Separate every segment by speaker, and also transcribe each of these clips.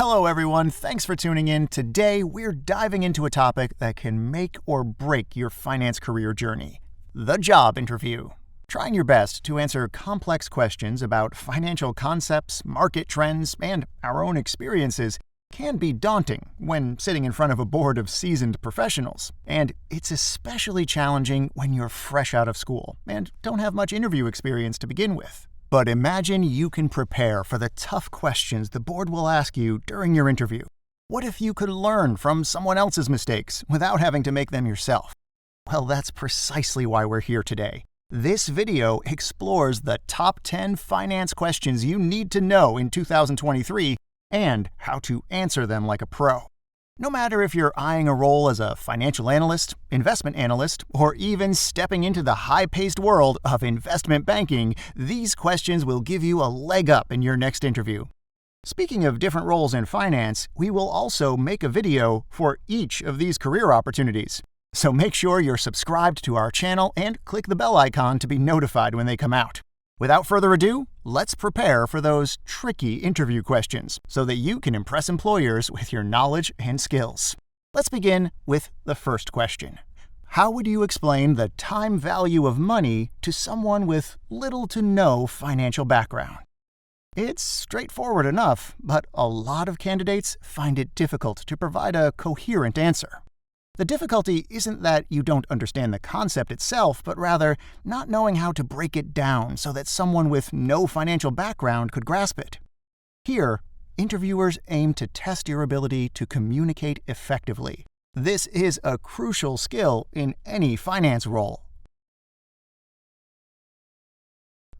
Speaker 1: Hello everyone, thanks for tuning in. Today we're diving into a topic that can make or break your finance career journey: the job interview. Trying your best to answer complex questions about financial concepts, market trends, and our own experiences can be daunting when sitting in front of a board of seasoned professionals. And it's especially challenging when you're fresh out of school and don't have much interview experience to begin with. But imagine you can prepare for the tough questions the board will ask you during your interview. What if you could learn from someone else's mistakes without having to make them yourself? Well, that's precisely why we're here today. This video explores the top 10 finance questions you need to know in 2023 and how to answer them like a pro. No matter if you're eyeing a role as a financial analyst, investment analyst, or even stepping into the high-paced world of investment banking, these questions will give you a leg up in your next interview. Speaking of different roles in finance, we will also make a video for each of these career opportunities. So make sure you're subscribed to our channel and click the bell icon to be notified when they come out. Without further ado, let's prepare for those tricky interview questions so that you can impress employers with your knowledge and skills. Let's begin with the first question. How would you explain the time value of money to someone with little to no financial background? It's straightforward enough, but a lot of candidates find it difficult to provide a coherent answer. The difficulty isn't that you don't understand the concept itself, but rather not knowing how to break it down so that someone with no financial background could grasp it. Here, interviewers aim to test your ability to communicate effectively. This is a crucial skill in any finance role.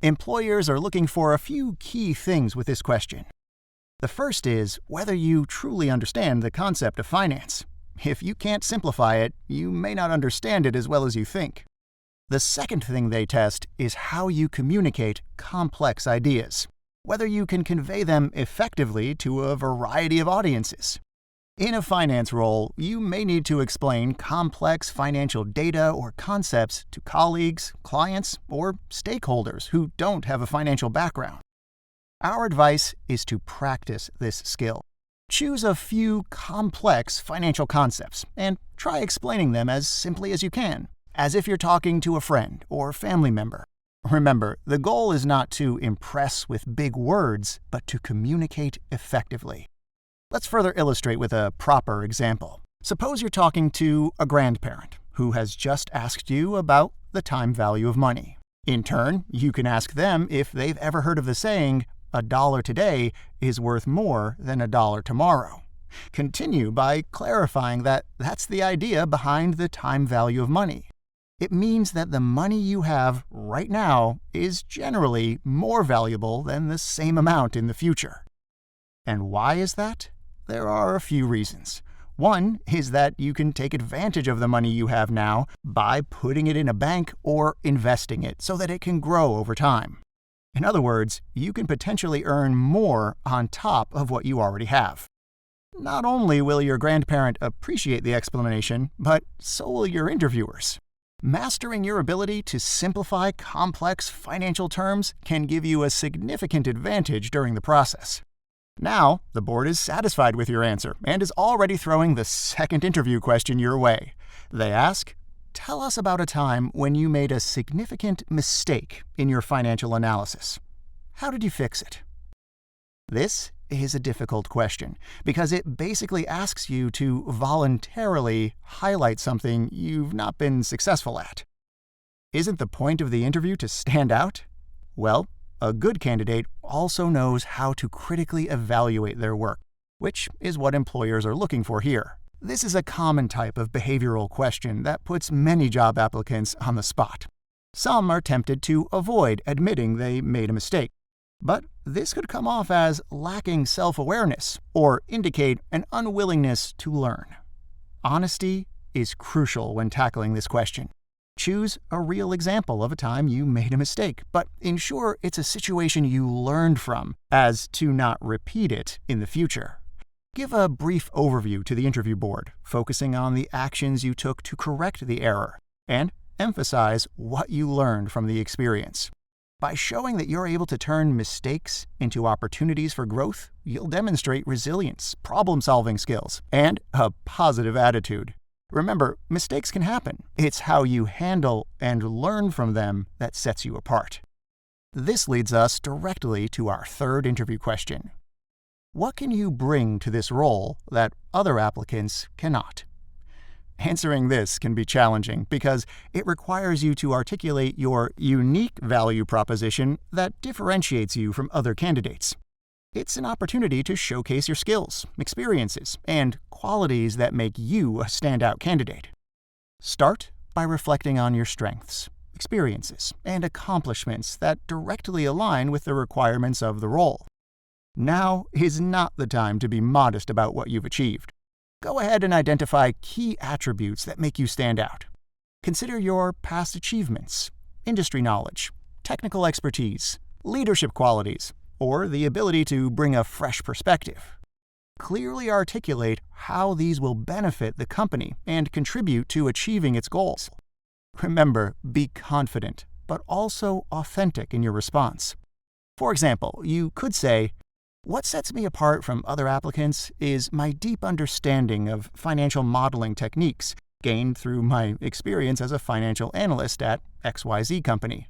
Speaker 1: Employers are looking for a few key things with this question. The first is whether you truly understand the concept of finance. If you can't simplify it, you may not understand it as well as you think. The second thing they test is how you communicate complex ideas, whether you can convey them effectively to a variety of audiences. In a finance role, you may need to explain complex financial data or concepts to colleagues, clients, or stakeholders who don't have a financial background. Our advice is to practice this skill. Choose a few complex financial concepts and try explaining them as simply as you can, as if you're talking to a friend or family member. Remember, the goal is not to impress with big words, but to communicate effectively. Let's further illustrate with a proper example. Suppose you're talking to a grandparent who has just asked you about the time value of money. In turn, you can ask them if they've ever heard of the saying, $1 today is worth more than $1 tomorrow. Continue by clarifying that that's the idea behind the time value of money. It means that the money you have right now is generally more valuable than the same amount in the future. And why is that? There are a few reasons. One is that you can take advantage of the money you have now by putting it in a bank or investing it so that it can grow over time. In other words, you can potentially earn more on top of what you already have. Not only will your grandparent appreciate the explanation, but so will your interviewers. Mastering your ability to simplify complex financial terms can give you a significant advantage during the process. Now, the board is satisfied with your answer and is already throwing the second interview question your way. They ask, tell us about a time when you made a significant mistake in your financial analysis. How did you fix it? This is a difficult question because it basically asks you to voluntarily highlight something you've not been successful at. Isn't the point of the interview to stand out? Well, a good candidate also knows how to critically evaluate their work, which is what employers are looking for here. This is a common type of behavioral question that puts many job applicants on the spot. Some are tempted to avoid admitting they made a mistake, but this could come off as lacking self-awareness or indicate an unwillingness to learn. Honesty is crucial when tackling this question. Choose a real example of a time you made a mistake, but ensure it's a situation you learned from, as to not repeat it in the future. Give a brief overview to the interview board, focusing on the actions you took to correct the error, and emphasize what you learned from the experience. By showing that you're able to turn mistakes into opportunities for growth, you'll demonstrate resilience, problem-solving skills, and a positive attitude. Remember, mistakes can happen. It's how you handle and learn from them that sets you apart. This leads us directly to our third interview question. What can you bring to this role that other applicants cannot? Answering this can be challenging because it requires you to articulate your unique value proposition that differentiates you from other candidates. It's an opportunity to showcase your skills, experiences, and qualities that make you a standout candidate. Start by reflecting on your strengths, experiences, and accomplishments that directly align with the requirements of the role. Now is not the time to be modest about what you've achieved. Go ahead and identify key attributes that make you stand out. Consider your past achievements, industry knowledge, technical expertise, leadership qualities, or the ability to bring a fresh perspective. Clearly articulate how these will benefit the company and contribute to achieving its goals. Remember, be confident, but also authentic in your response. For example, you could say, "What sets me apart from other applicants is my deep understanding of financial modeling techniques gained through my experience as a financial analyst at XYZ company.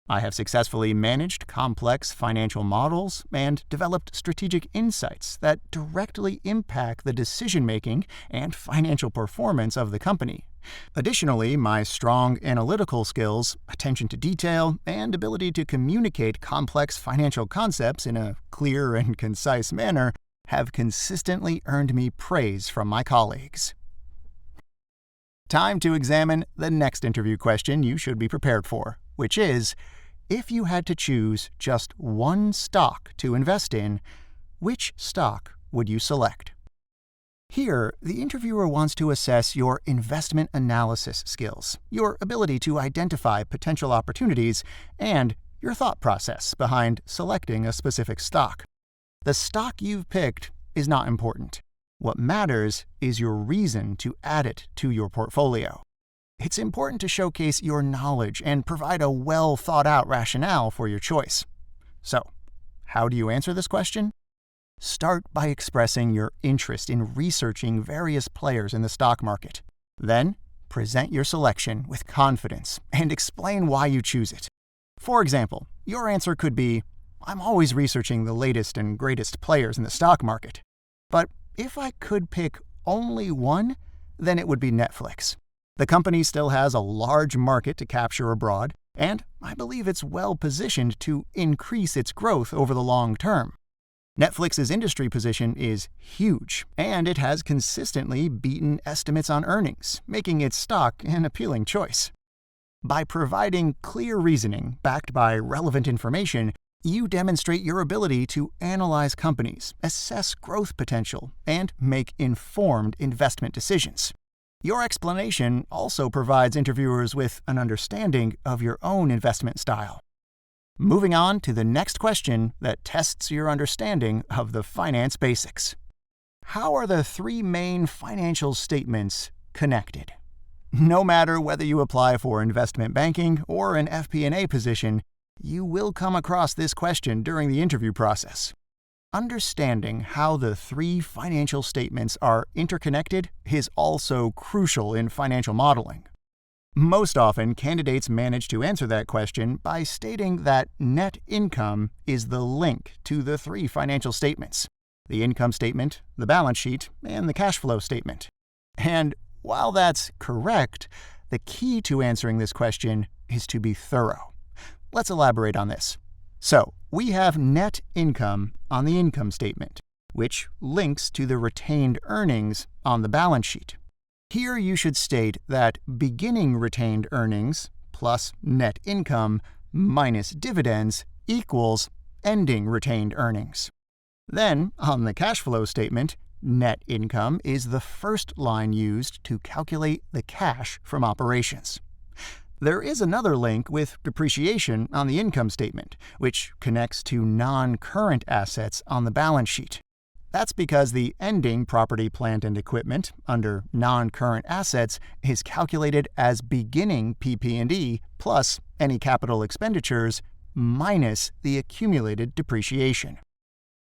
Speaker 1: I have successfully managed complex financial models and developed strategic insights that directly impact the decision-making and financial performance of the company. Additionally, my strong analytical skills, attention to detail, and ability to communicate complex financial concepts in a clear and concise manner have consistently earned me praise from my colleagues." Time to examine the next interview question you should be prepared for, which is, if you had to choose just one stock to invest in, which stock would you select? Here, the interviewer wants to assess your investment analysis skills, your ability to identify potential opportunities, and your thought process behind selecting a specific stock. The stock you've picked is not important. What matters is your reason to add it to your portfolio. It's important to showcase your knowledge and provide a well-thought-out rationale for your choice. So, how do you answer this question? Start by expressing your interest in researching various players in the stock market. Then, present your selection with confidence and explain why you choose it. For example, your answer could be, "I'm always researching the latest and greatest players in the stock market. But if I could pick only one, then it would be Netflix. The company still has a large market to capture abroad, and I believe it's well positioned to increase its growth over the long term. Netflix's industry position is huge, and it has consistently beaten estimates on earnings, making its stock an appealing choice." By providing clear reasoning backed by relevant information, you demonstrate your ability to analyze companies, assess growth potential, and make informed investment decisions. Your explanation also provides interviewers with an understanding of your own investment style. Moving on to the next question that tests your understanding of the finance basics. How are the three main financial statements connected? No matter whether you apply for investment banking or an FP&A position, you will come across this question during the interview process. Understanding how the three financial statements are interconnected is also crucial in financial modeling. Most often, candidates manage to answer that question by stating that net income is the link to the three financial statements: the income statement, the balance sheet, and the cash flow statement. And while that's correct, the key to answering this question is to be thorough. Let's elaborate on this. So, we have net income on the income statement, which links to the retained earnings on the balance sheet. Here you should state that beginning retained earnings plus net income minus dividends equals ending retained earnings. Then, on the cash flow statement, net income is the first line used to calculate the cash from operations. There is another link with depreciation on the income statement, which connects to non-current assets on the balance sheet. That's because the ending property, plant, and equipment under non-current assets is calculated as beginning PP&E plus any capital expenditures minus the accumulated depreciation.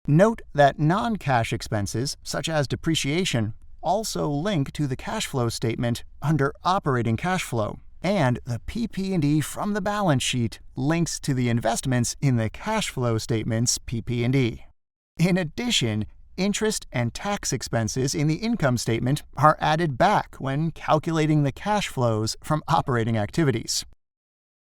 Speaker 1: Note that non-cash expenses, such as depreciation, also link to the cash flow statement under operating cash flow, and the PP&E from the balance sheet links to the investments in the cash flow statement's PP&E. In addition, interest and tax expenses in the income statement are added back when calculating the cash flows from operating activities.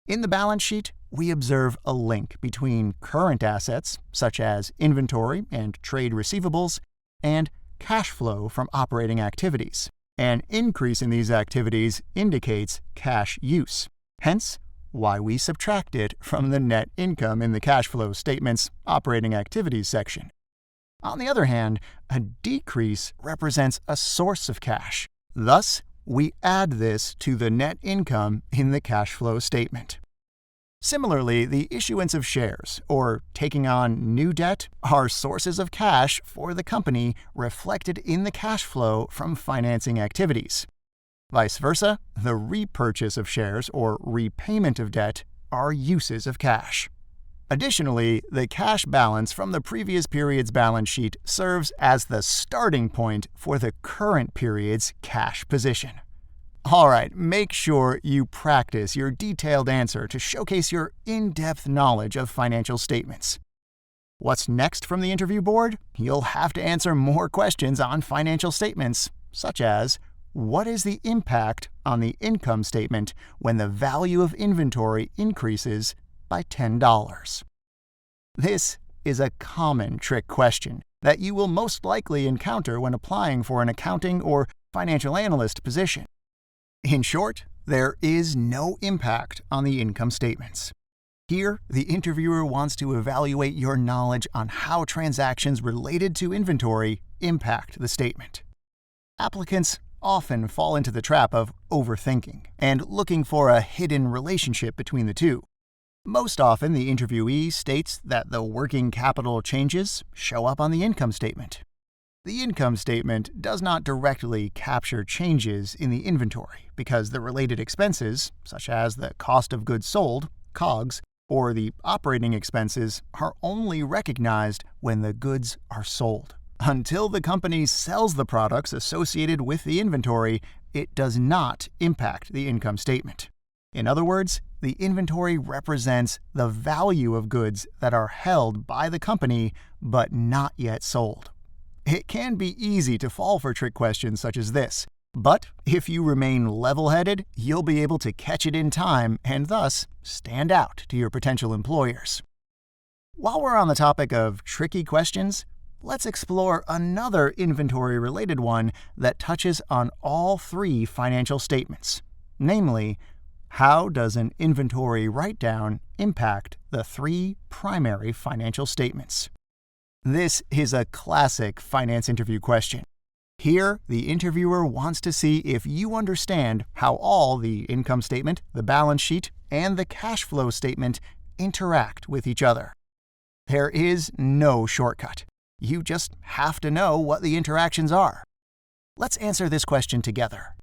Speaker 1: In the balance sheet, we observe a link between current assets, such as inventory and trade receivables, and cash flow from operating activities. An increase in these activities indicates cash use, hence why we subtract it from the net income in the cash flow statement's operating activities section. On the other hand, a decrease represents a source of cash. Thus, we add this to the net income in the cash flow statement. Similarly, the issuance of shares, or taking on new debt, are sources of cash for the company reflected in the cash flow from financing activities. Vice versa, the repurchase of shares or repayment of debt are uses of cash. Additionally, the cash balance from the previous period's balance sheet serves as the starting point for the current period's cash position. All right, make sure you practice your detailed answer to showcase your in-depth knowledge of financial statements. What's next from the interview board? You'll have to answer more questions on financial statements, such as, what is the impact on the income statement when the value of inventory increases by $10? This is a common trick question that you will most likely encounter when applying for an accounting or financial analyst position. In short, there is no impact on the income statements. Here, the interviewer wants to evaluate your knowledge on how transactions related to inventory impact the statement. Applicants often fall into the trap of overthinking and looking for a hidden relationship between the two. Most often, the interviewee states that the working capital changes show up on the income statement. The income statement does not directly capture changes in the inventory because the related expenses, such as the cost of goods sold, COGS, or the operating expenses, are only recognized when the goods are sold. Until the company sells the products associated with the inventory, it does not impact the income statement. In other words, the inventory represents the value of goods that are held by the company but not yet sold. It can be easy to fall for trick questions such as this, but if you remain level-headed, you'll be able to catch it in time and thus stand out to your potential employers. While we're on the topic of tricky questions, let's explore another inventory-related one that touches on all three financial statements, namely, how does an inventory write-down impact the three primary financial statements? This is a classic finance interview question. Here, the interviewer wants to see if you understand how all the income statement, the balance sheet, and the cash flow statement interact with each other. There is no shortcut. You just have to know what the interactions are. Let's answer this question together.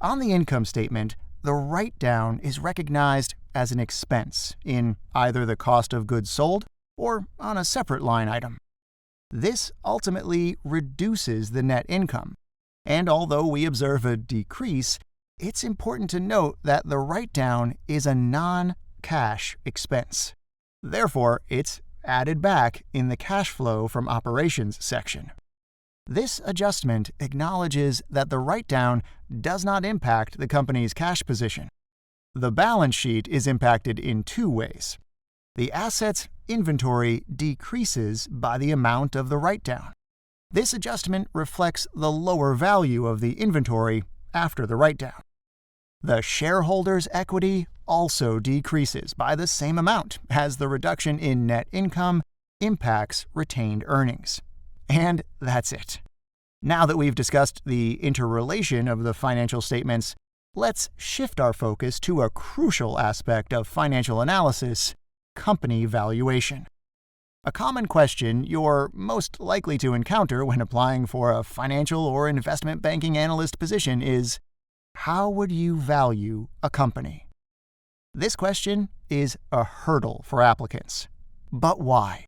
Speaker 1: On the income statement, the write-down is recognized as an expense in either the cost of goods sold or on a separate line item. This ultimately reduces the net income, and although we observe a decrease, it's important to note that the write-down is a non-cash expense. Therefore, it's added back in the cash flow from operations section. This adjustment acknowledges that the write-down does not impact the company's cash position. The balance sheet is impacted in two ways. The asset's inventory decreases by the amount of the write-down. This adjustment reflects the lower value of the inventory after the write-down. The shareholders' equity also decreases by the same amount as the reduction in net income impacts retained earnings. And that's it. Now that we've discussed the interrelation of the financial statements, let's shift our focus to a crucial aspect of financial analysis: company valuation. A common question you're most likely to encounter when applying for a financial or investment banking analyst position is, how would you value a company? This question is a hurdle for applicants. But why?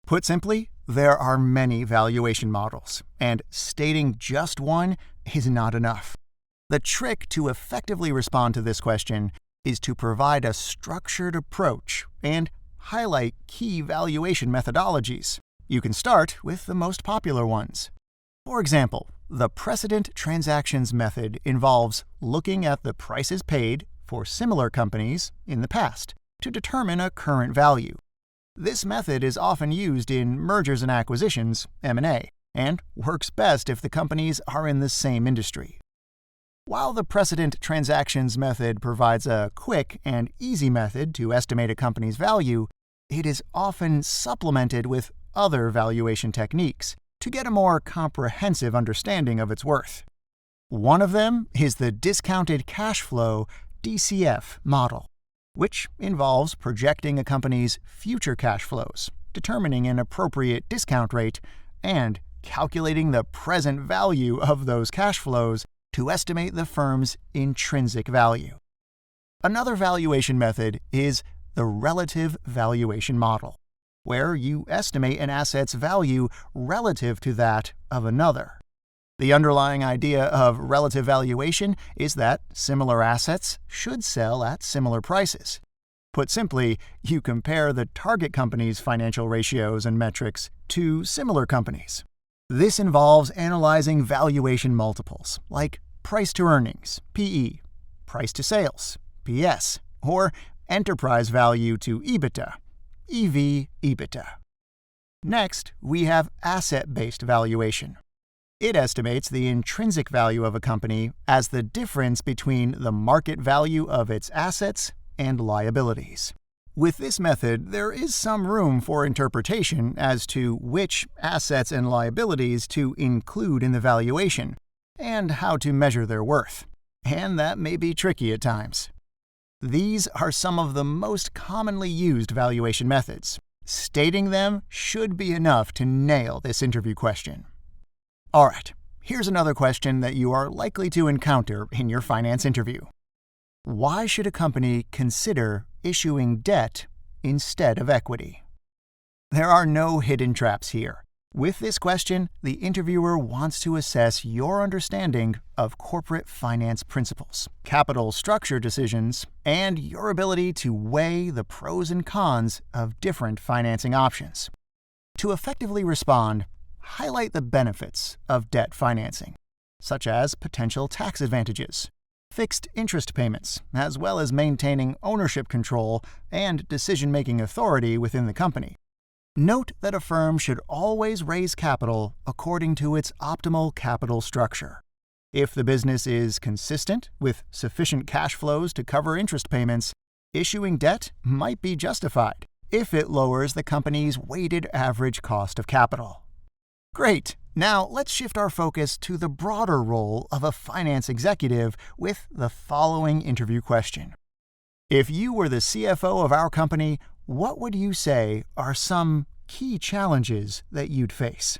Speaker 1: Put simply, there are many valuation models, and stating just one is not enough. The trick to effectively respond to this question is to provide a structured approach and highlight key valuation methodologies. You can start with the most popular ones. For example, the precedent transactions method involves looking at the prices paid for similar companies in the past to determine a current value. This method is often used in mergers and acquisitions, M&A, and works best if the companies are in the same industry. While the precedent transactions method provides a quick and easy method to estimate a company's value, it is often supplemented with other valuation techniques to get a more comprehensive understanding of its worth. One of them is the discounted cash flow DCF model, which involves projecting a company's future cash flows, determining an appropriate discount rate, and calculating the present value of those cash flows to estimate the firm's intrinsic value. Another valuation method is the relative valuation model, where you estimate an asset's value relative to that of another. The underlying idea of relative valuation is that similar assets should sell at similar prices. Put simply, you compare the target company's financial ratios and metrics to similar companies. This involves analyzing valuation multiples, like price to earnings, PE, price to sales, PS, or enterprise value to EBITDA, EV/EBITDA. Next, we have asset-based valuation. It estimates the intrinsic value of a company as the difference between the market value of its assets and liabilities. With this method, there is some room for interpretation as to which assets and liabilities to include in the valuation and how to measure their worth, and that may be tricky at times. These are some of the most commonly used valuation methods. Stating them should be enough to nail this interview question. All right, here's another question that you are likely to encounter in your finance interview. Why should a company consider issuing debt instead of equity? There are no hidden traps here. With this question, the interviewer wants to assess your understanding of corporate finance principles, capital structure decisions, and your ability to weigh the pros and cons of different financing options. To effectively respond, highlight the benefits of debt financing, such as potential tax advantages, fixed interest payments, as well as maintaining ownership control and decision-making authority within the company. Note that a firm should always raise capital according to its optimal capital structure. If the business is consistent with sufficient cash flows to cover interest payments, issuing debt might be justified if it lowers the company's weighted average cost of capital. Great! Now let's shift our focus to the broader role of a finance executive with the following interview question. If you were the CFO of our company, what would you say are some key challenges that you'd face?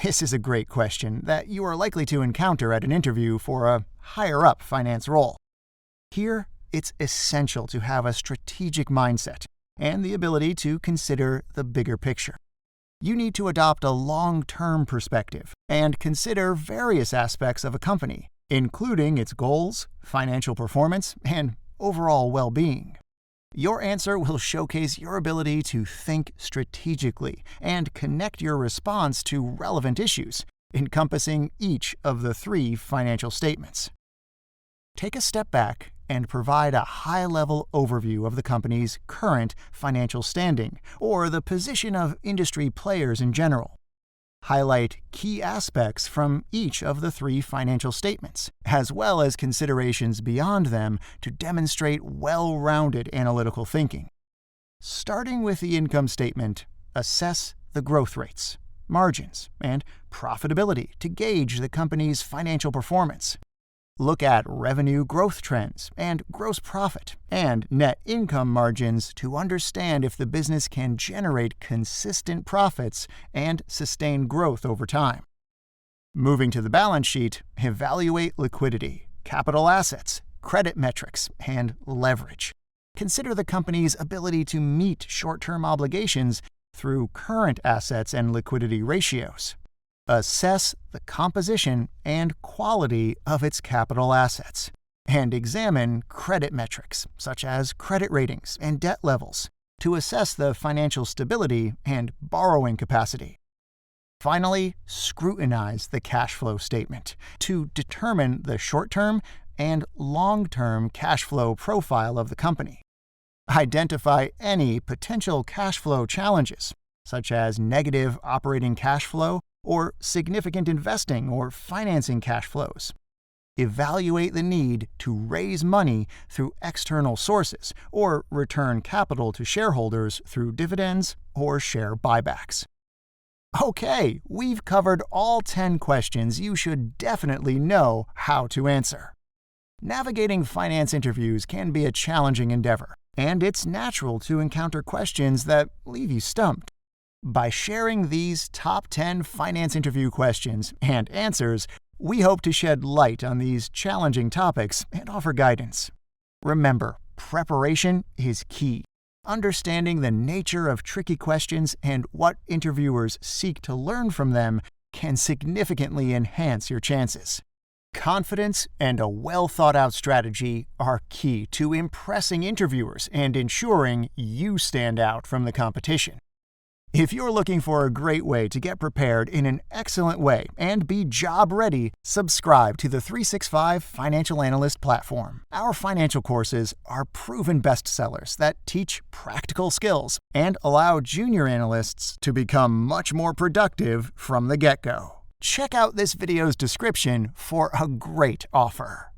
Speaker 1: This is a great question that you are likely to encounter at an interview for a higher-up finance role. Here, it's essential to have a strategic mindset and the ability to consider the bigger picture. You need to adopt a long-term perspective and consider various aspects of a company, including its goals, financial performance, and overall well-being. Your answer will showcase your ability to think strategically and connect your response to relevant issues, encompassing each of the 3 financial statements. Take a step back and provide a high-level overview of the company's current financial standing or the position of industry players in general. Highlight key aspects from each of the 3 financial statements, as well as considerations beyond them to demonstrate well-rounded analytical thinking. Starting with the income statement, assess the growth rates, margins, and profitability to gauge the company's financial performance. Look at revenue growth trends and gross profit and net income margins to understand if the business can generate consistent profits and sustain growth over time. Moving to the balance sheet, evaluate liquidity, capital assets, credit metrics, and leverage. Consider the company's ability to meet short-term obligations through current assets and liquidity ratios. Assess the composition and quality of its capital assets, and examine credit metrics such as credit ratings and debt levels to assess the financial stability and borrowing capacity. Finally, scrutinize the cash flow statement to determine the short-term and long-term cash flow profile of the company. Identify any potential cash flow challenges, such as negative operating cash flow or significant investing or financing cash flows. Evaluate the need to raise money through external sources or return capital to shareholders through dividends or share buybacks. Okay, we've covered all 10 questions you should definitely know how to answer. Navigating finance interviews can be a challenging endeavor, and it's natural to encounter questions that leave you stumped. By sharing these top 10 finance interview questions and answers, we hope to shed light on these challenging topics and offer guidance. Remember, preparation is key. Understanding the nature of tricky questions and what interviewers seek to learn from them can significantly enhance your chances. Confidence and a well-thought-out strategy are key to impressing interviewers and ensuring you stand out from the competition. If you're looking for a great way to get prepared in an excellent way and be job-ready, subscribe to the 365 Financial Analyst platform. Our financial courses are proven bestsellers that teach practical skills and allow junior analysts to become much more productive from the get-go. Check out this video's description for a great offer.